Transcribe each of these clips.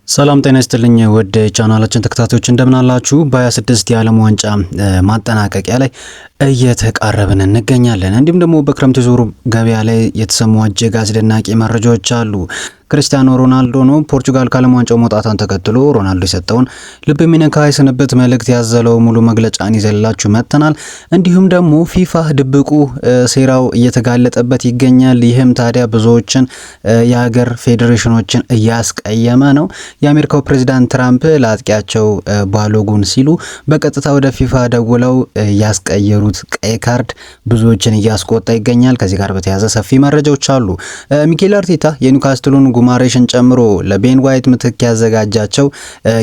ሰላም ጤና ይስጥልኝ ወደ ቻናላችን ተከታታዮች እንደምን አላችሁ? በ26 የዓለም ዋንጫ ማጠናቀቂያ ላይ እየተቃረብን እንገኛለን። እንዲሁም ደግሞ በክረምት ዙር ገበያ ላይ የተሰሙ እጅግ አስደናቂ መረጃዎች አሉ። ክርስቲያኖ ሮናልዶ ነው ፖርቹጋል ከዓለም ዋንጫው መውጣቷን ተከትሎ ሮናልዶ የሰጠውን ልብ የሚነካ የስንብት መልእክት ያዘለው ሙሉ መግለጫን ይዘላችሁ መጥተናል። እንዲሁም ደግሞ ፊፋ ድብቁ ሴራው እየተጋለጠበት ይገኛል። ይህም ታዲያ ብዙዎችን የሀገር ፌዴሬሽኖችን እያስቀየመ ነው። የአሜሪካው ፕሬዝዳንት ትራምፕ ለአጥቂያቸው ባሎጉን ሲሉ በቀጥታ ወደ ፊፋ ደውለው ያስቀየሩት ቀይ ካርድ ብዙዎችን እያስቆጣ ይገኛል። ከዚህ ጋር በተያያዘ ሰፊ መረጃዎች አሉ። ሚኬል አርቴታ የኒውካስትሉን ጉማሬሽን ጨምሮ ለቤን ዋይት ምትክ ያዘጋጃቸው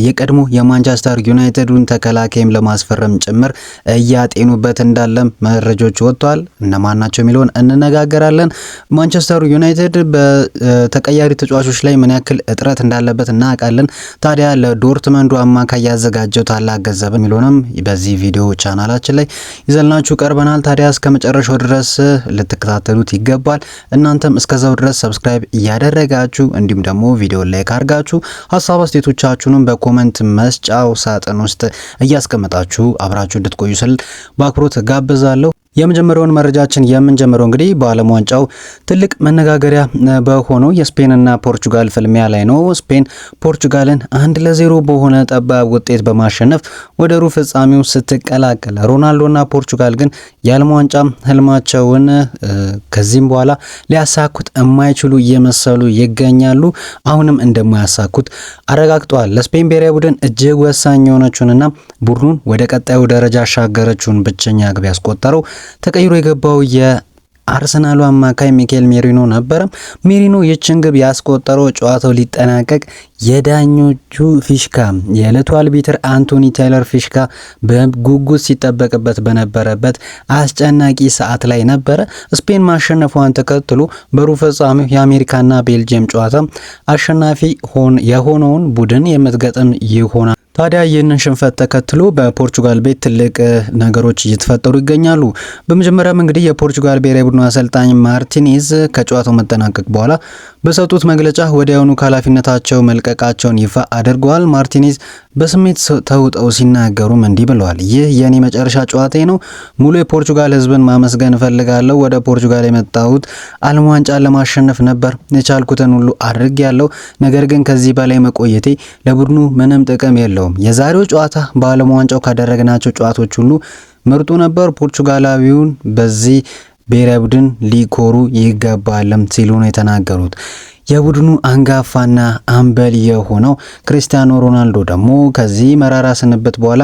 የቀድሞ የማንቸስተር ዩናይትዱን ተከላካይም ለማስፈረም ጭምር እያጤኑበት እንዳለም መረጃዎች ወጥተዋል። እነማን ናቸው የሚለውን እንነጋገራለን። ማንቸስተር ዩናይትድ በተቀያሪ ተጫዋቾች ላይ ምን ያክል እጥረት እንዳለበት እናውቃለን። ታዲያ ለዶርትመንዱ አማካይ ያዘጋጀው ታላቅ ገንዘብ የሚለውንም በዚህ ቪዲዮ ቻናላችን ላይ ይዘልናችሁ ቀርበናል። ታዲያ እስከ መጨረሻው ድረስ ልትከታተሉት ይገባል። እናንተም እስከዛው ድረስ ሰብስክራይብ እያደረጋችሁ እንዲሁም ደግሞ ቪዲዮ ላይክ አድርጋችሁ ሐሳብ አስተያየቶቻችሁንም በኮሜንት መስጫው ሳጥን ውስጥ እያስቀመጣችሁ አብራችሁ እንድትቆዩ ስል በአክብሮት ጋብዛለሁ። የመጀመሪያውን መረጃችን የምንጀምረው እንግዲህ በዓለም ዋንጫው ትልቅ መነጋገሪያ በሆነው የስፔንና ፖርቹጋል ፍልሚያ ላይ ነው። ስፔን ፖርቹጋልን 1-0 በሆነ ጠባብ ውጤት በማሸነፍ ወደ ሩብ ፍጻሜው ስትቀላቀል፣ ሮናልዶና ፖርቹጋል ግን የዓለም ዋንጫ ህልማቸውን ከዚህም በኋላ ሊያሳኩት የማይችሉ እየመሰሉ ይገኛሉ። አሁንም እንደማያሳኩት አረጋግጠዋል። ለስፔን ብሔራዊ ቡድን እጅግ ወሳኝ የሆነችውንና ቡድኑን ወደ ቀጣዩ ደረጃ አሻገረችውን ብቸኛ ግብ ያስቆጠረው ተቀይሮ የገባው የአርሰናሉ አማካይ ሚኬል ሜሪኖ ነበረ። ሜሪኖ ይህችን ግብ ያስቆጠረው ጨዋታው ሊጠናቀቅ የዳኞቹ ፊሽካ የዕለቱ አልቢትር አንቶኒ ታይለር ፊሽካ በጉጉት ሲጠበቅበት በነበረበት አስጨናቂ ሰዓት ላይ ነበረ። ስፔን ማሸነፏን ተከትሎ በሩብ ፍጻሜው የአሜሪካና ቤልጅየም ጨዋታ አሸናፊ የሆነውን ቡድን የምትገጥም ይሆናል። ታዲያ ይህንን ሽንፈት ተከትሎ በፖርቹጋል ቤት ትልቅ ነገሮች እየተፈጠሩ ይገኛሉ። በመጀመሪያም እንግዲህ የፖርቹጋል ብሔራዊ ቡድን አሰልጣኝ ማርቲኔዝ ከጨዋታው መጠናቀቅ በኋላ በሰጡት መግለጫ ወዲያውኑ ከኃላፊነታቸው መልቀቃቸውን ይፋ አድርገዋል። ማርቲኔዝ በስሜት ተውጠው ሲናገሩም እንዲህ ብለዋል። ይህ የኔ መጨረሻ ጨዋታዬ ነው። ሙሉ የፖርቹጋል ሕዝብን ማመስገን እፈልጋለሁ። ወደ ፖርቹጋል የመጣሁት ዓለም ዋንጫን ለማሸነፍ ነበር። የቻልኩትን ሁሉ አድርጌያለሁ። ነገር ግን ከዚህ በላይ መቆየቴ ለቡድኑ ምንም ጥቅም የለውም። የዛሬው ጨዋታ በዓለም ዋንጫው ካደረግናቸው ጨዋታዎች ሁሉ ምርጡ ነበር። ፖርቹጋላዊውን በዚህ ብሔራዊ ቡድን ሊኮሩ ይገባልም ሲሉ ነው የተናገሩት። የቡድኑ አንጋፋና አምበል የሆነው ክርስቲያኖ ሮናልዶ ደግሞ ከዚህ መራራ ስንብት በኋላ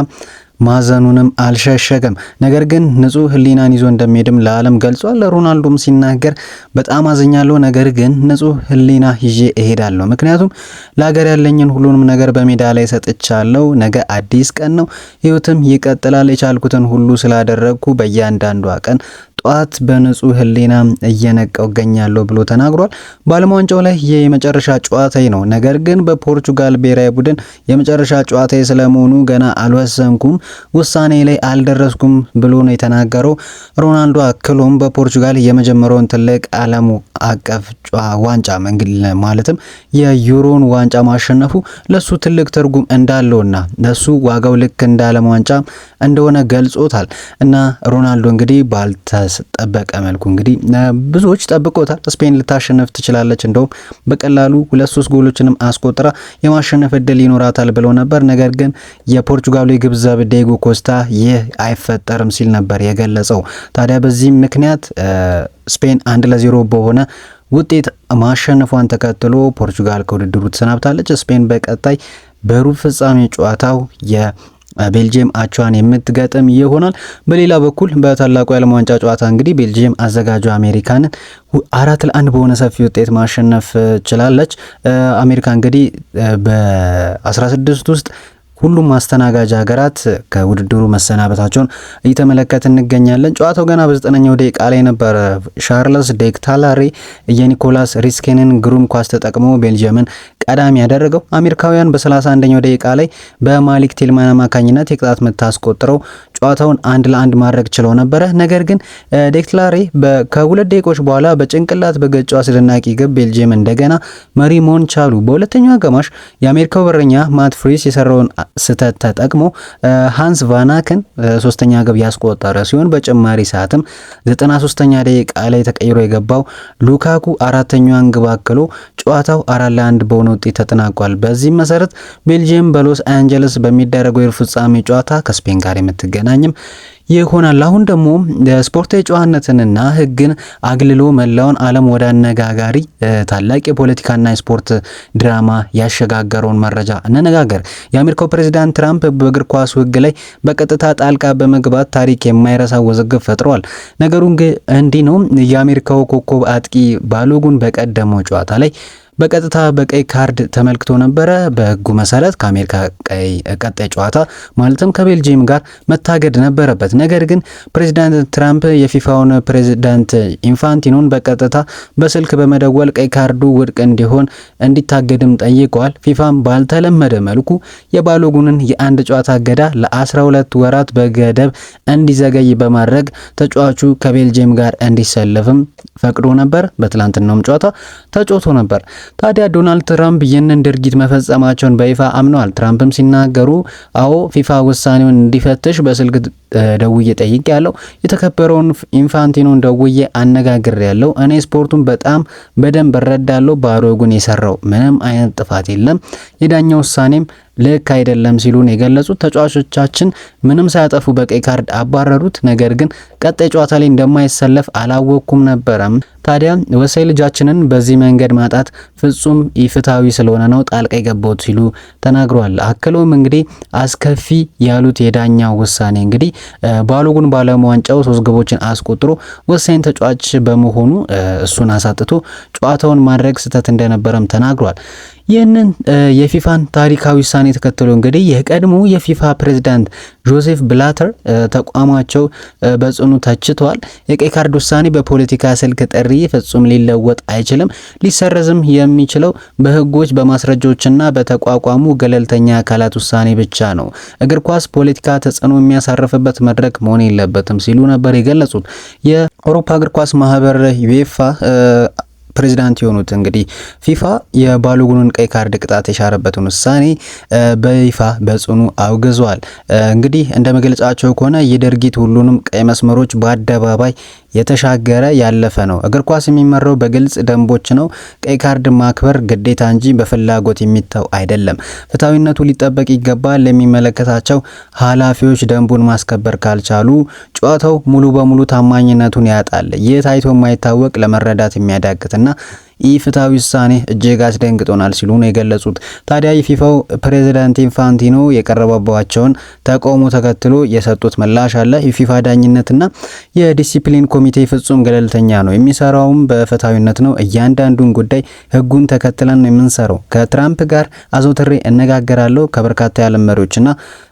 ማዘኑንም አልሸሸገም። ነገር ግን ንጹህ ህሊናን ይዞ እንደሚሄድም ለዓለም ገልጿል። ሮናልዶም ሲናገር በጣም አዝኛለሁ፣ ነገር ግን ንጹህ ህሊና ይዤ እሄዳለሁ። ምክንያቱም ለሀገር ያለኝን ሁሉንም ነገር በሜዳ ላይ ሰጥቻለሁ። ነገ አዲስ ቀን ነው፣ ህይወትም ይቀጥላል። የቻልኩትን ሁሉ ስላደረግኩ በእያንዳንዷ ቀን ጧት በንጹህ ህሊና እየነቃው እገኛለሁ ብሎ ተናግሯል። በዓለም ዋንጫው ላይ የመጨረሻ ጨዋታዬ ነው፣ ነገር ግን በፖርቹጋል ብሔራዊ ቡድን የመጨረሻ ጨዋታዬ ስለመሆኑ ገና አልወሰንኩም፣ ውሳኔ ላይ አልደረስኩም ብሎ ነው የተናገረው። ሮናልዶ አክሎም በፖርቹጋል የመጀመሪያውን ትልቅ ዓለም አቀፍ ዋንጫ ማለትም የዩሮን ዋንጫ ማሸነፉ ለሱ ትልቅ ትርጉም እንዳለውና ለሱ ዋጋው ልክ እንደ ዓለም ዋንጫ እንደሆነ ገልጾታል። እና ሮናልዶ እንግዲህ ባልተጠበቀ መልኩ እንግዲህ ብዙዎች ጠብቆታል። ስፔን ልታሸነፍ ትችላለች፣ እንደውም በቀላሉ 2-3 ጎሎችንም አስቆጥራ የማሸነፍ እድል ይኖራታል ብለው ነበር። ነገር ግን የፖርቹጋሉ የግብ ዘብ ዲዬጎ ኮስታ ይህ አይፈጠርም ሲል ነበር የገለጸው። ታዲያ በዚህ ምክንያት ስፔን 1-0 በሆነ ውጤት ማሸነፏን ተከትሎ ፖርቹጋል ከውድድሩ ተሰናብታለች። ስፔን በቀጣይ በሩብ ፍጻሜ ጨዋታው ቤልጅየም አቻዋን የምትገጥም ይሆናል። በሌላ በኩል በታላቁ የዓለም ዋንጫ ጨዋታ እንግዲህ ቤልጅየም አዘጋጁ አሜሪካንን 4-1 በሆነ ሰፊ ውጤት ማሸነፍ ችላለች። አሜሪካ እንግዲህ በ16 ውስጥ ሁሉም አስተናጋጅ ሀገራት ከውድድሩ መሰናበታቸውን እየተመለከት እንገኛለን። ጨዋታው ገና በ9ኛው ደቂቃ ላይ ነበር ሻርለስ ዴክታላሬ የኒኮላስ ሪስኬንን ግሩም ኳስ ተጠቅሞ ቤልጅየምን ቀዳሚ ያደረገው። አሜሪካውያን በ31ኛው ደቂቃ ላይ በማሊክ ቴልማን አማካኝነት የቅጣት ምት አስቆጥረው ጨዋታውን 1-1 ማድረግ ችለው ነበረ። ነገር ግን ዴክላሬ ከሁለት ደቂቃዎች በኋላ በጭንቅላት በገጨው አስደናቂ ግብ ቤልጅየም እንደገና መሪ መሆን ቻሉ። በሁለተኛው አጋማሽ የአሜሪካው በረኛ ማት ፍሪስ የሰራውን ስህተት ተጠቅሞ ሃንስ ቫናክን ሶስተኛ ግብ ያስቆጠረ ሲሆን በጭማሪ ሰዓትም 93ኛ ደቂቃ ላይ ተቀይሮ የገባው ሉካኩ አራተኛዋን ግብ አክሎ ጨዋታው 4-1 በሆነ ውጤት ተጠናቋል። በዚህም መሰረት ቤልጅየም በሎስ አንጀለስ በሚደረገው የሩብ ፍጻሜ ጨዋታ ከስፔን ጋር የምትገናኝም ይሆናል። አሁን ደግሞ ስፖርታዊ ጨዋነትንና ሕግን አግልሎ መላውን ዓለም ወደ አነጋጋሪ ታላቅ የፖለቲካና የስፖርት ድራማ ያሸጋገረውን መረጃ እንነጋገር። የአሜሪካው ፕሬዚዳንት ትራምፕ በእግር ኳሱ ሕግ ላይ በቀጥታ ጣልቃ በመግባት ታሪክ የማይረሳ ውዝግብ ፈጥረዋል። ነገሩን ግን እንዲህ ነው። የአሜሪካው ኮከብ አጥቂ ባሎጉን በቀደመው ጨዋታ ላይ በቀጥታ በቀይ ካርድ ተመልክቶ ነበረ። በህጉ መሰረት ከአሜሪካ ቀጣይ ጨዋታ ማለትም ከቤልጂየም ጋር መታገድ ነበረበት። ነገር ግን ፕሬዚዳንት ትራምፕ የፊፋውን ፕሬዚዳንት ኢንፋንቲኖን በቀጥታ በስልክ በመደወል ቀይ ካርዱ ውድቅ እንዲሆን እንዲታገድም ጠይቀዋል። ፊፋም ባልተለመደ መልኩ የባሎጉንን የአንድ ጨዋታ እገዳ ለ12 ወራት በገደብ እንዲዘገይ በማድረግ ተጫዋቹ ከቤልጂየም ጋር እንዲሰለፍም ፈቅዶ ነበር። በትላንትናውም ጨዋታ ተጫውቶ ነበር። ታዲያ ዶናልድ ትራምፕ ይህንን ድርጊት መፈጸማቸውን በይፋ አምነዋል። ትራምፕም ሲናገሩ አዎ ፊፋ ውሳኔውን እንዲፈትሽ በስልክ ደውዬ ጠይቄ ያለው የተከበረውን ኢንፋንቲኖን ደውዬ አነጋግር ያለው እኔ ስፖርቱን በጣም በደንብ እረዳለሁ። ባሎጉን የሰራው ምንም አይነት ጥፋት የለም። የዳኛው ውሳኔም ልክ አይደለም ሲሉ ነው የገለጹት። ተጫዋቾቻችን ምንም ሳያጠፉ በቀይ ካርድ አባረሩት። ነገር ግን ቀጣይ ጨዋታ ላይ እንደማይሰለፍ አላወቅኩም ነበረም። ታዲያ ወሳኝ ልጃችንን በዚህ መንገድ ማጣት ፍጹም ኢፍትሃዊ ስለሆነ ነው ጣልቃ የገባሁት ሲሉ ተናግረዋል። አክለውም እንግዲህ አስከፊ ያሉት የዳኛው ውሳኔ እንግዲህ ባሎጉን በዓለም ዋንጫው 3 ግቦችን አስቆጥሮ ወሳኝ ተጫዋች በመሆኑ እሱን አሳጥቶ ጨዋታውን ማድረግ ስህተት እንደነበረም ተናግሯል። ይህንን የፊፋን ታሪካዊ ውሳኔ ተከትሎ እንግዲህ የቀድሞ የፊፋ ፕሬዝዳንት ጆሴፍ ብላተር ተቋማቸው በጽኑ ተችተዋል። የቀይ ካርድ ውሳኔ በፖለቲካ ስልክ ጥሪ ፍጹም ሊለወጥ አይችልም። ሊሰረዝም የሚችለው በህጎች በማስረጃዎችና በተቋቋሙ ገለልተኛ አካላት ውሳኔ ብቻ ነው። እግር ኳስ ፖለቲካ ተጽዕኖ የሚያሳርፍበት መድረክ መሆን የለበትም ሲሉ ነበር የገለጹት። የአውሮፓ እግር ኳስ ማህበር ዩኤፋ ፕሬዚዳንት የሆኑት እንግዲህ ፊፋ የባሎጉንን ቀይ ካርድ ቅጣት የሻረበትን ውሳኔ በይፋ በጽኑ አውግዟል። እንግዲህ እንደ መግለጫቸው ከሆነ ይህ ድርጊት ሁሉንም ቀይ መስመሮች በአደባባይ የተሻገረ ያለፈ ነው። እግር ኳስ የሚመራው በግልጽ ደንቦች ነው። ቀይ ካርድ ማክበር ግዴታ እንጂ በፍላጎት የሚተው አይደለም። ፍትሐዊነቱ ሊጠበቅ ይገባል። ለሚመለከታቸው ኃላፊዎች ደንቡን ማስከበር ካልቻሉ ጨዋታው ሙሉ በሙሉ ታማኝነቱን ያጣል። ይህ ታይቶ የማይታወቅ ለመረዳት የሚያዳግትና ኢፍትሃዊ ውሳኔ እጅግ አስደንግጦናል ሲሉ ነው የገለጹት። ታዲያ የፊፋው ፕሬዚዳንት ኢንፋንቲኖ የቀረበባቸውን ተቃውሞ ተከትሎ የሰጡት ምላሽ አለ። የፊፋ ዳኝነትና የዲሲፕሊን ኮሚቴ ፍጹም ገለልተኛ ነው፣ የሚሰራውም በፍትሃዊነት ነው። እያንዳንዱን ጉዳይ ህጉን ተከትለን ነው የምንሰራው። ከትራምፕ ጋር አዘውትሬ እነጋገራለሁ። ከበርካታ የዓለም መሪዎችና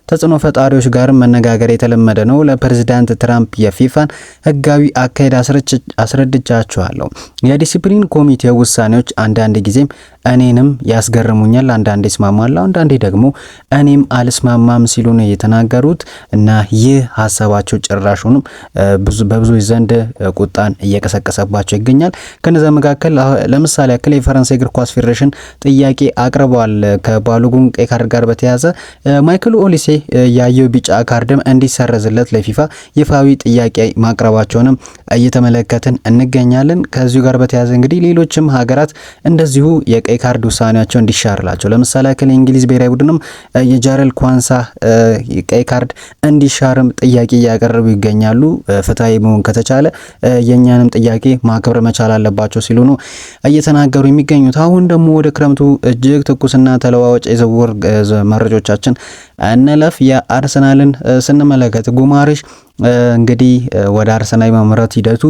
ተጽዕኖ ፈጣሪዎች ጋር መነጋገር የተለመደ ነው። ለፕሬዝዳንት ትራምፕ የፊፋን ህጋዊ አካሄድ አስረድቻቸዋለሁ። የዲሲፕሊን ኮሚቴ ውሳኔዎች አንዳንድ ጊዜም እኔንም ያስገርሙኛል፣ አንዳንዴ እስማማለሁ፣ አንዳንዴ ደግሞ እኔም አልስማማም ሲሉ ነው የተናገሩት እና ይህ ሀሳባቸው ጭራሹንም በብዙዎች ዘንድ ቁጣን እየቀሰቀሰባቸው ይገኛል። ከነዛ መካከል ለምሳሌ ያክል የፈረንሳይ እግር ኳስ ፌዴሬሽን ጥያቄ አቅርበዋል። ከባሎጉን ቀይ ካርድ ጋር በተያያዘ ማይክል ኦሊሴ ያየው ቢጫ ካርድም እንዲሰረዝለት ለፊፋ ይፋዊ ጥያቄ ማቅረባቸውንም እየተመለከትን እንገኛለን። ከዚሁ ጋር በተያያዘ እንግዲህ ሌሎችም ሀገራት እንደዚሁ የቀይ ካርድ ውሳኔያቸው እንዲሻርላቸው ለምሳሌ ያክል የእንግሊዝ ብሔራዊ ቡድንም የጃረል ኳንሳ ቀይ ካርድ እንዲሻርም ጥያቄ እያቀረቡ ይገኛሉ። ፍትሃዊ መሆን ከተቻለ የኛንም ጥያቄ ማክበር መቻል አለባቸው ሲሉ ነው እየተናገሩ የሚገኙት። አሁን ደግሞ ወደ ክረምቱ እጅግ ትኩስና ተለዋዋጭ የዝውውር መረጃዎቻችን እንለፍ። የአርሰናልን ስንመለከት ጉማሬሽ እንግዲህ ወደ አርሰናል ማምራት ሂደቱ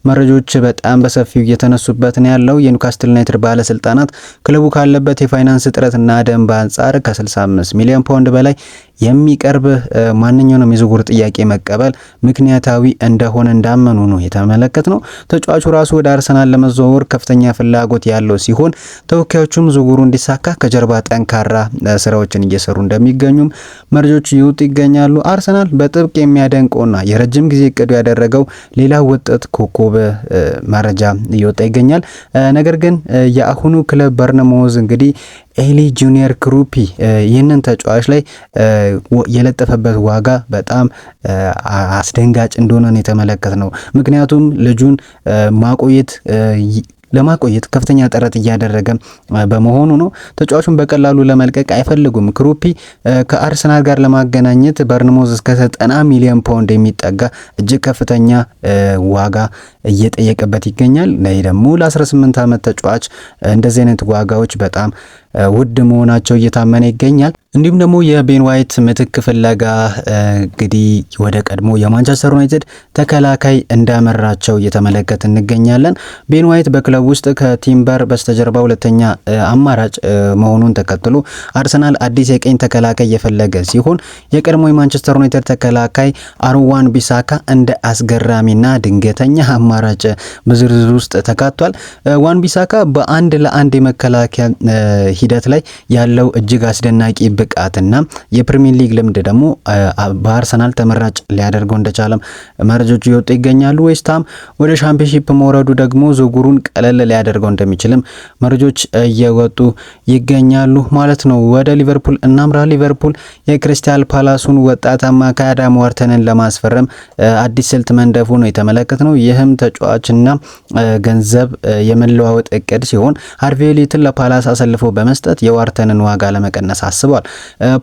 መረጃዎች በጣም በሰፊው እየተነሱበት ነው ያለው። የኒውካስትል ዩናይትድ ባለስልጣናት ክለቡ ካለበት የፋይናንስ እጥረትና ደንብ አንጻር ከ65 ሚሊዮን ፓውንድ በላይ የሚቀርብ ማንኛውንም የዝውውር ጥያቄ መቀበል ምክንያታዊ እንደሆነ እንዳመኑ ነው የተመለከት ነው። ተጫዋቹ ራሱ ወደ አርሰናል ለመዘዋወር ከፍተኛ ፍላጎት ያለው ሲሆን ተወካዮቹም ዝውውሩ እንዲሳካ ከጀርባ ጠንካራ ስራዎችን እየሰሩ እንደሚገኙም መረጃዎች ይወጡ ይገኛሉ። አርሰናል በጥብቅ የሚያደንቀውና የረጅም ጊዜ እቅዱ ያደረገው ሌላ ወጣት ኮከብ መረጃ እየወጣ ይገኛል። ነገር ግን የአሁኑ ክለብ በርነማውዝ እንግዲህ ኤሊ ጁኒየር ክሩፒ ይህንን ተጫዋች ላይ የለጠፈበት ዋጋ በጣም አስደንጋጭ እንደሆነ ነው የተመለከትነው። ምክንያቱም ልጁን ለማቆየት ከፍተኛ ጥረት እያደረገ በመሆኑ ነው። ተጫዋቹን በቀላሉ ለመልቀቅ አይፈልጉም። ክሩፒ ከአርሰናል ጋር ለማገናኘት በርንሞዝ እስከ 90 ሚሊዮን ፓውንድ የሚጠጋ እጅግ ከፍተኛ ዋጋ እየጠየቀበት ይገኛል። ይህ ደግሞ ለ18 ዓመት ተጫዋች እንደዚህ አይነት ዋጋዎች በጣም ውድ መሆናቸው እየታመነ ይገኛል። እንዲሁም ደግሞ የቤን ዋይት ምትክ ፍለጋ እንግዲህ ወደ ቀድሞ የማንቸስተር ዩናይትድ ተከላካይ እንዳመራቸው እየተመለከት እንገኛለን። ቤን ዋይት በክለብ ውስጥ ከቲምበር በስተጀርባ ሁለተኛ አማራጭ መሆኑን ተከትሎ አርሰናል አዲስ የቀኝ ተከላካይ የፈለገ ሲሆን የቀድሞ የማንቸስተር ዩናይትድ ተከላካይ wan ቢሳካ እንደ አስገራሚና ድንገተኛ አማራጭ በዝርዝር ውስጥ ተካቷል። wan ቢሳካ በአንድ ለአንድ የመከላከያ ሂደት ላይ ያለው እጅግ አስደናቂ ብቃትና የፕሪሚየር ሊግ ልምድ ደግሞ በአርሰናል ተመራጭ ሊያደርገው እንደቻለም መረጃዎች እየወጡ ይገኛሉ። ዌስትሃም ወደ ሻምፒዮንሺፕ መውረዱ ደግሞ ዝውውሩን ቀለል ሊያደርገው እንደሚችልም መረጃዎች እየወጡ ይገኛሉ ማለት ነው። ወደ ሊቨርፑል እናምራ። ሊቨርፑል የክሪስታል ፓላሱን ወጣት አማካይ አዳም ዋርተንን ለማስፈረም አዲስ ስልት መንደፉ ነው የተመለከትነው። ይህም ተጫዋችና ገንዘብ የመለዋወጥ እቅድ ሲሆን ሃርቪ ኤሊዮትን ለፓላስ አሰልፎ በመስጠት የዋርተንን ዋጋ ለመቀነስ አስቧል።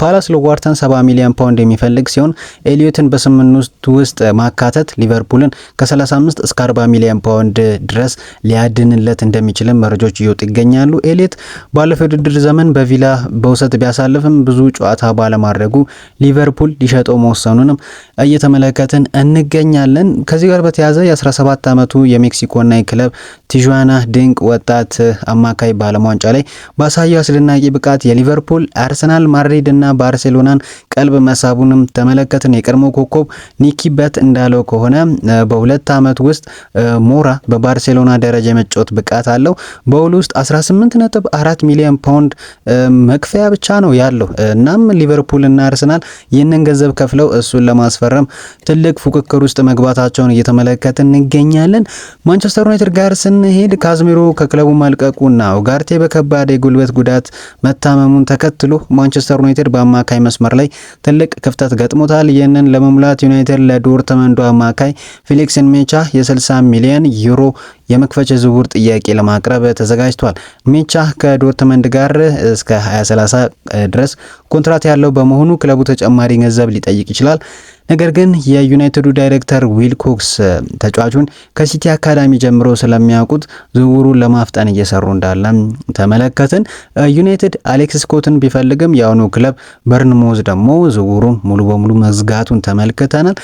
ፓላስ ለዋርተን 70 ሚሊዮን ፓውንድ የሚፈልግ ሲሆን ኤሊዮትን በስምንት ውስጥ ማካተት ሊቨርፑልን ከ35 እስከ 40 ሚሊዮን ፓውንድ ድረስ ሊያድንለት እንደሚችልም መረጃዎች እየወጡ ይገኛሉ። ኤሊዮት ባለፈው ውድድር ዘመን በቪላ በውሰት ቢያሳልፍም ብዙ ጨዋታ ባለማድረጉ ሊቨርፑል ሊሸጠው መወሰኑንም እየተመለከትን እንገኛለን። ከዚህ ጋር በተያያዘ የ17 ዓመቱ የሜክሲኮና የክለብ ቲጁዋና ድንቅ ወጣት አማካይ በዓለም ዋንጫ ላይ ባሳየው አስደናቂ ብቃት የሊቨርፑል፣ አርሰናል፣ ማድሪድ እና ባርሴሎናን ቀልብ መሳቡንም ተመለከትን። የቀድሞ ኮከብ ኒኪ በት እንዳለው ከሆነ በሁለት ዓመት ውስጥ ሞራ በባርሴሎና ደረጃ የመጫወት ብቃት አለው። በውል ውስጥ 18.4 ሚሊዮን ፓውንድ መክፈያ ብቻ ነው ያለው። እናም ሊቨርፑል እና አርሰናል ይህንን ገንዘብ ከፍለው እሱን ለማስፈረም ትልቅ ፉክክር ውስጥ መግባታቸውን እየተመለከትን እንገኛለን። ማንቸስተር ዩናይትድ ጋር ስንሄድ ካዝሜሮ ከክለቡ መልቀቁና ኡጋርቴ በከባድ የጉልበት ጉዳት መታመሙን ተከትሎ ማንቸስተር ዩናይትድ በአማካይ መስመር ላይ ትልቅ ክፍተት ገጥሞታል። ይህንን ለመሙላት ዩናይትድ ለዶርትመንዱ አማካይ ፌሊክስ ሜቻ የ60 ሚሊዮን ዩሮ የመክፈቻ ዝውውር ጥያቄ ለማቅረብ ተዘጋጅቷል። ሜቻ ከዶርትመንድ ጋር እስከ 2030 ድረስ ኮንትራት ያለው በመሆኑ ክለቡ ተጨማሪ ገንዘብ ሊጠይቅ ይችላል። ነገር ግን የዩናይትዱ ዳይሬክተር ዊል ኮክስ ተጫዋቹን ከሲቲ አካዳሚ ጀምሮ ስለሚያውቁት ዝውውሩን ለማፍጠን እየሰሩ እንዳለ ተመለከትን። ዩናይትድ አሌክስ ስኮትን ቢፈልግም የአሁኑ ክለብ በርንሞዝ ደግሞ ዝውውሩን ሙሉ በሙሉ መዝጋቱን ተመልክተናል።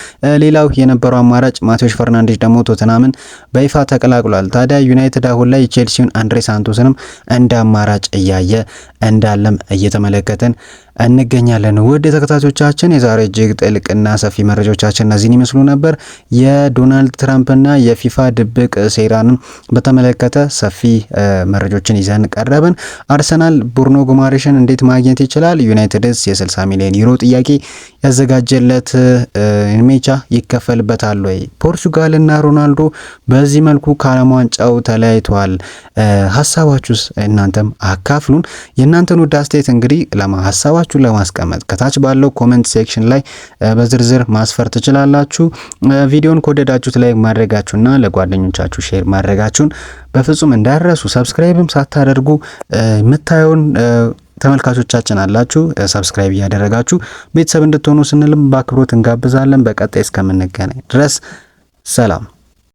ሌላው የነበረው አማራጭ ማቴዎስ ፈርናንዴዝ ደግሞ ቶተናምን በይፋ ተቀላቅሏል። ታዲያ ዩናይትድ አሁን ላይ ቼልሲውን አንድሬ ሳንቶስንም እንደ አማራጭ እያየ እንዳለም እየተመለከትን እንገኛለን። ውድ ተከታታዮቻችን የዛሬ እጅግ ጥልቅና ሰፊ መረጃዎቻችን እነዚህን ይመስሉ ነበር። የዶናልድ ትራምፕና የፊፋ ድብቅ ሴራንን በተመለከተ ሰፊ መረጃዎችን ይዘን ቀረብን። አርሰናል ብሩኖ ጉማሬሽን እንዴት ማግኘት ይችላል? ዩናይትድስ የ60 ሚሊዮን ዩሮ ጥያቄ ያዘጋጀለት ሜቻ ይከፈልበታል ወይ? ፖርቹጋልና ሮናልዶ በዚህ መልኩ ከዓለም ዋንጫው ተለያይተዋል። ሀሳባችሁስ? እናንተም አካፍሉን። የእናንተን ውድ አስተያየት እንግዲህ ሀሳባችሁን ለማስቀመጥ ከታች ባለው ኮሜንት ሴክሽን ላይ በዝርዝር ማስፈር ትችላላችሁ። ቪዲዮን ከወደዳችሁት ላይ ማድረጋችሁና ለጓደኞቻችሁ ሼር ማድረጋችሁን በፍጹም እንዳረሱ። ሰብስክራይብም ሳታደርጉ የምታዩን ተመልካቾቻችን አላችሁ። ሰብስክራይብ እያደረጋችሁ ቤተሰብ እንድትሆኑ ስንልም በአክብሮት እንጋብዛለን። በቀጣይ እስከምንገናኝ ድረስ ሰላም።